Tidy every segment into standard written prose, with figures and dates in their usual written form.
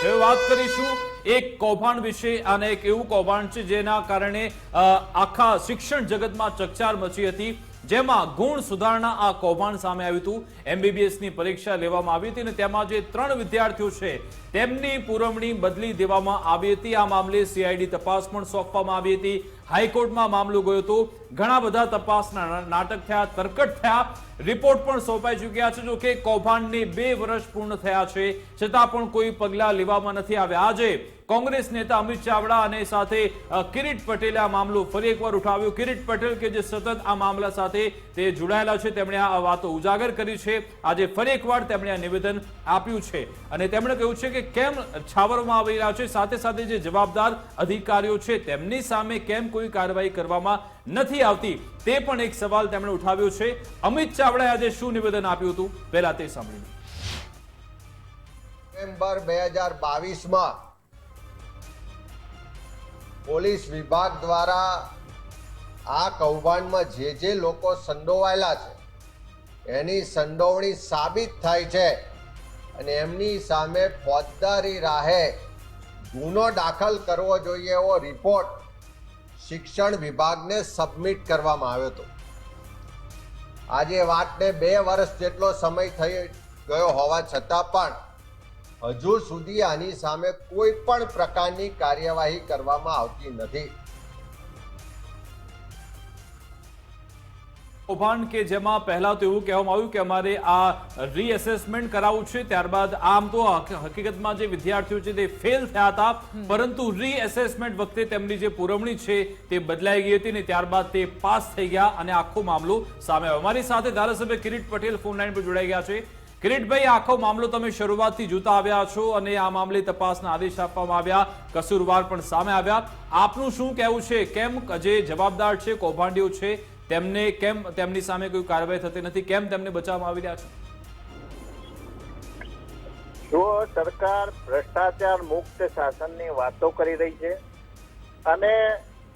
હવે વાત કરીશું એક કૌભાંડ વિશે અને એક એવું કૌભાંડ છે જેના કારણે આખા શિક્ષણ જગતમાં ચકચાર મચી હતી, જેમાં ગુણ સુધારણા આ કૌભાંડ સામે આવ્યું હતું। MBBS ની પરીક્ષા લેવામાં આવી હતી અને તેમાં જે 3 વિદ્યાર્થીઓ છે તેમની પુરવણી બદલી દેવામાં આવી હતી। આ મામલે CID તપાસ પણ સોંપવામાં આવી હતી। હાઈકોર્ટમાં મામલો ગયો હતો, ઘણા બધા તપાસના નાટક થયા, તરકટ થયા, રિપોર્ટ પણ સોંપાઈ ચૂક્યા છે। જો કે કૌભાંડને 2 વર્ષ પૂર્ણ થયા છે છતાં પણ કોઈ પગલાં લેવામાં નથી આવ્યા। આજે કોંગ્રેસ નેતા અમિત ચાવડા અને સાથે કિરીટ પટેલે આ મામલો ફરી એકવાર ઉઠાવ્યો। કિરીટ પટેલ કે જે સતત આ મામલા સાથે તે જોડાયેલા છે, તેમણે આ વાતો ઉજાગર કરી છે। આજે ફરી એકવાર તેમણે આ નિવેદન આપ્યું છે અને તેમણે કહ્યું છે કે કેમ છાવરવામાં આવી રહ્યા છે, સાથે સાથે જે જવાબદાર અધિકારીઓ છે તેમની સામે કેમ કોઈ કાર્યવાહી કરવામાં નથી આવતી, તે પણ એક સવાલ તેમણે ઉઠાવ્યો છે। અમિત ચાવડાએ આજે શું નિવેદન આપ્યું હતું, પહેલા તે સાંભળીએ। નવેમ્બર 2022 પોલીસ વિભાગ દ્વારા આ કૌભાંડમાં જે લોકો સંડોવાયેલા છે એની સંડોવણી સાબિત થાય છે અને એમની સામે ફોજદારી રાહે ગુનો દાખલ કરવો જોઈએ એવો રિપોર્ટ શિક્ષણ વિભાગને સબમિટ કરવામાં આવ્યો હતો। આજે વાતને 2 વર્ષ જેટલો સમય થઈ ગયો હોવા છતાં પણ હજુ સુધી આની સામે કોઈ પણ પ્રકારની કાર્યવાહી કરવામાં આવતી નથી। કૌભાંડ કે જેમાં પહેલા તો એવું કહેવામાં આવ્યું કે અમારે આ રીએસેસમેન્ટ કરાવવું છે, ત્યારબાદ આમ તો હકીકતમાં જે વિદ્યાર્થીઓ છે તે ફેલ થયા હતા, પરંતુ રીએસેસમેન્ટ વખતે તેમની જે પુરવણી છે તે બદલાઈ ગઈ હતી ને ત્યારબાદ તે પાસ થઈ ગયા અને આખો મામલો સામે આવ્યો। અમારી સાથે ધારાસભ્ય કિરીટ પટેલ ફોન લાઈન પર જોડાઈ ગયા છે। કિરીટભાઈ, આખો મામલો તમે શરૂઆતથી જોતા આવ્યા છો અને આ મામલે તપાસના આદેશ આપવામાં આવ્યા, કસૂરવાર પણ સામે આવ્યા, આપનું શું કહેવું છે? કેમ જે જવાબદાર છે, કૌભાંડીઓ છે, તેમને કેમ તેમની સામે કોઈ કાર્યવાહી થતી નથી, કેમ તેમને બચાવવામાં આવી રહ્યા છે? જો સરકાર ભ્રષ્ટાચાર મુક્ત શાસનની વાતો કરી રહી છે અને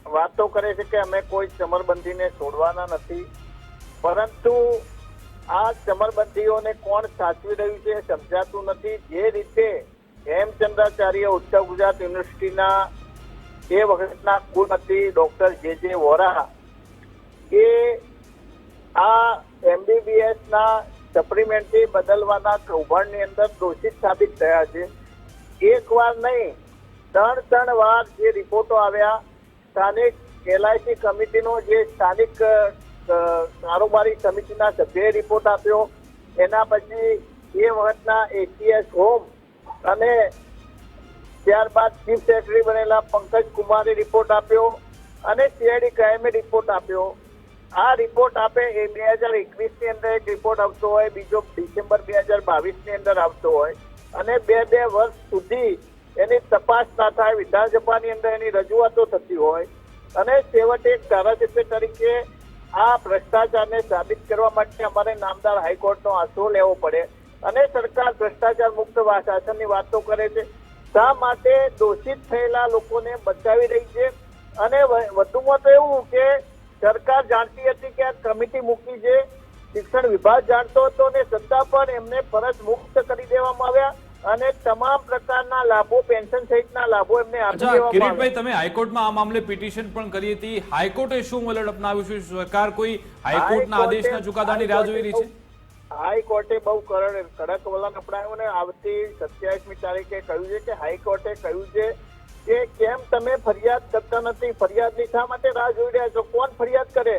વાતો કરે છે કે અમે કોઈ ચમરબંધીને છોડવાના નથી, પરંતુ આ ચમરબંધીઓને કોણ સાચવી રહ્યું છે સમજાતું નથી। જે રીતે હેમચંદ્રાચાર્ય ઉત્તર ગુજરાત યુનિવર્સિટીના એ વખતના કુલપતિ ડોક્ટર જે વોરા એ આ MBBS ના સપ્લિમેન્ટરી બદલવાના કૌભાંડની અંદર દોષિત સાબિત થયા છે। એક વાર નહીં, 3 વાર જે રિપોર્ટો આવ્યા, સ્થાનિક LIC કમિટીનો જે સ્થાનિક કારોબારી સમિતિના સભ્યએ રિપોર્ટ આપ્યો, એના પછી એ વખતના ACS હોમ અને ત્યારબાદ ચીફ સેક્રેટરી બનેલા પંકજ કુમારે રિપોર્ટ આપ્યો અને CID ક્રાઇમે રિપોર્ટ આપ્યો। આ રિપોર્ટ આપે એ 2021 ની અંદર એક રિપોર્ટ આવતો હોય, બીજો ડિસેમ્બર 2022 ની અંદર આવતો હોય અને 2 વર્ષ સુધી એની તપાસ ના થાય, વિધાનસભાની અંદર એની રજૂઆતો થતી હોય અને છેવટે એક ધારાસભ્ય તરીકે આ ભ્રષ્ટાચારને સાબિત કરવા માટે અમારે નામદાર હાઈકોર્ટનો આશરો લેવો પડે અને સરકાર ભ્રષ્ટાચાર મુક્ત શાસનની વાતો કરે છે। શા માટે દોષિત થયેલા લોકોને બચાવી રહી છે? અને વધુમાં તો એવું કે સરકાર જાણતી હતી કે આ કમિટી મૂકી છે, શિક્ષણ વિભાગ જાણતો હતો અને છતાં પણ એમને ફરજ મુક્ત કરી દેવામાં આવ્યા અને તમામ પ્રકારના લાભો, પેન્શન સહિતના લાભો એમને આપી દેવામાં આવ્યા। કિરીટભાઈ, તમે હાઈકોર્ટમાં આ મામલે પિટિશન પણ કરી હતી, હાઈકોર્ટે શું વલણ અપનાવ્યું છે? સરકાર કોઈ હાઈકોર્ટના આદેશના ચુકાદાની રાહ જોઈ રહી છે? હાઈકોર્ટે બહુ કડક વલણ અપનાવ્યું અને આવતી 27મી તારીખે કહ્યું છે કે હાઈકોર્ટે કહ્યું છે કે કેમ તમે ફરિયાદ કરતા નથી, ફરિયાદની શા માટે રાહ જોઈ રહ્યા છો, કોણ ફરિયાદ કરે?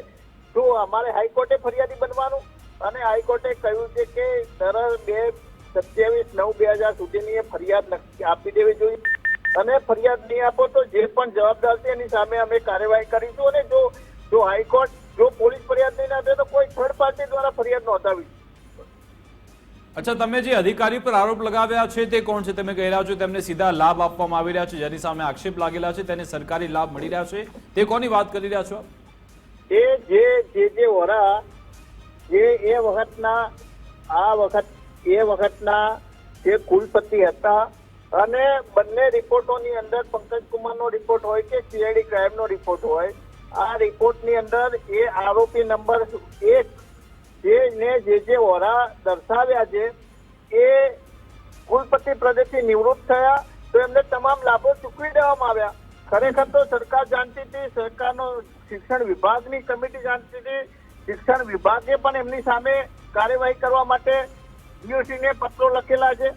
શું અમારે હાઈકોર્ટે ફરિયાદી બનવાનું? અને હાઈકોર્ટે કહ્યું છે કે દર 27/9/2000 સુધીની એ ફરિયાદ આપી દેવી જોઈએ અને ફરિયાદ નહીં આપો તો જે પણ જવાબદાર છે એની સામે અમે કાર્યવાહી કરીશું અને જો હાઈકોર્ટ જો પોલીસ ફરિયાદ નહીં આપે તો કોઈ થર્ડ પાર્ટી દ્વારા ફરિયાદ નોંધાવી। અચ્છા, તમે જે અધિકારી પર આરોપ લગાવ્યા છે તે કોણ છે? તમે કહી રહ્યા છો તેમને સીધા લાભ આપવામાં આવી રહ્યા છે, જેની સામે આક્ષેપ લાગેલા છે તેને સરકારી લાભ મળી રહ્યા છે, તે કોની વાત કરી રહ્યા છો? એ જે વોરા એ વખતના જે કુલપતિ હતા અને બંને રિપોર્ટોની અંદર પંકજ કુમારનો રિપોર્ટ હોય કે CID ક્રાઇમનો રિપોર્ટ હોય, આ રિપોર્ટની અંદર એ આરોપી નંબર 1 જે વોરા દર્શાવ્યા છે એ કુલપતિ પદેથી નિવૃત્ત થયા તો એમને તમામ લાભો ચૂકવી દેવામાં આવ્યા. ખરેખર તો સરકાર જાણતી હતી, સરકારનો શિક્ષણ વિભાગની કમિટી જાણતી હતી, શિક્ષણ વિભાગે પણ એમની સામે કાર્યવાહી કરવા માટે ડીઓસીને પત્રો લખેલા છે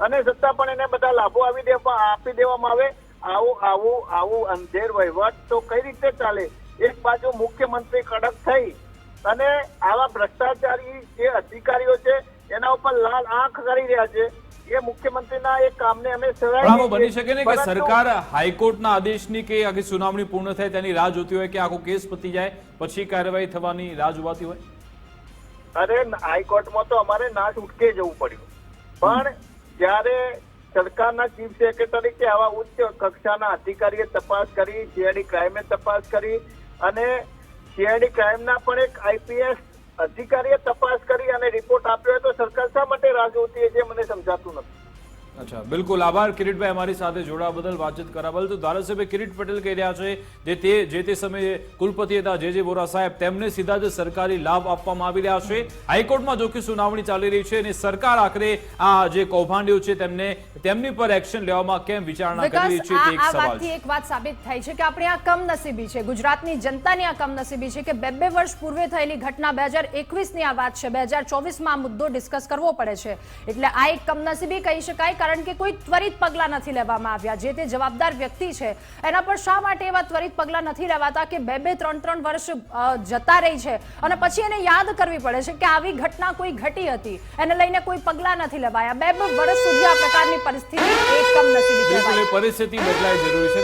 અને છતાં પણ એને બધા લાભો આપી દેવામાં આવે. આવું અંધેર વહીવટ તો કઈ રીતે ચાલે? એક બાજુ મુખ્યમંત્રી કડક થઈ અને આવા ભ્રષ્ટાચારી જે અધિકારીઓ છે એના ઉપર લાલ આંખ કરી રહ્યા છે. એ મુખ્યમંત્રીના એક કામને અમે આવો બની શકે ને કે સરકાર હાઈકોર્ટના આદેશની કે આખી સુનાવણી પૂર્ણ થાય તેની રાહ જોતી હોય કે આખો કેસ પતી જાય પછી કાર્યવાહી થવાની રાહ જોવાતી હોય? અરે હાઈકોર્ટમાં તો અમારે ના છૂટકે જવું પડ્યું, પણ જ્યારે સરકારના ચીફ સેક્રેટરી કે આવા ઉચ્ચ કક્ષાના અધિકારીએ તપાસ કરી, સીઆઈડી ક્રાઇમે તપાસ કરી અને સીઆઈડી ક્રાઇમના પણ એક આઈપીએસ અધિકારીએ તપાસ કરી અને રિપોર્ટ આપ્યો હોય તો સરકાર શા માટે રાહ જોતી હોય છે મને સમજાતું નથી. અચ્છા, બિલકુલ આભાર કિરીટભાઈ અમારી સાથે જોડાવા બદલ, વાતચીત કરવા બદલ. તો ધારાસભ્ય કિરીટ પટેલ કહી રહ્યા છે જે તે સમયે કુલપતિ હતા જે વોરા સાહેબ, તેમને સીધા જ સરકારી લાભ આપવામાં આવી રહ્યા છે. હાઈકોર્ટમાં જો કે સુનાવણી ચાલી રહી છે અને સરકાર આખરે આ જે કૌભાંડીઓ છે તેમની પર એક્શન લેવામાં કેમ વિચારણા કરી રહી છે તે એક સવાલ છે. એક વાત સાબિત થાય છે કે આપણે આ કમનસીબી છે, ગુજરાતની જનતાની આ કમનસીબી છે કે બે વર્ષ પૂર્વે થયેલી ઘટના 2021ની આ વાત છે, 2024માં આ મુદ્દો ડિસ્કસ કરવો પડે છે. એટલે આ એક કમનસીબી કહી શકાય, કારણ કે કોઈ ત્વરિત પગલાં નથી લેવામાં આવ્યા. જે તે જવાબદાર વ્યક્તિ છે એના પર શા માટે એવા ત્વરિત પગલાં નથી લેવાતા કે 2-3 વર્ષ જતા રહી છે અને પછી એને યાદ કરવી પડે છે કે આવી ઘટના કોઈ ઘટી હતી, એને લઈને કોઈ પગલાં નથી લેવાયા. 2 વર્ષ સુધી આ પ્રકારની પરિસ્થિતિ એક કમનસીબી કહેવાય. પરિસ્થિતિ બદલાય જરૂરી છે.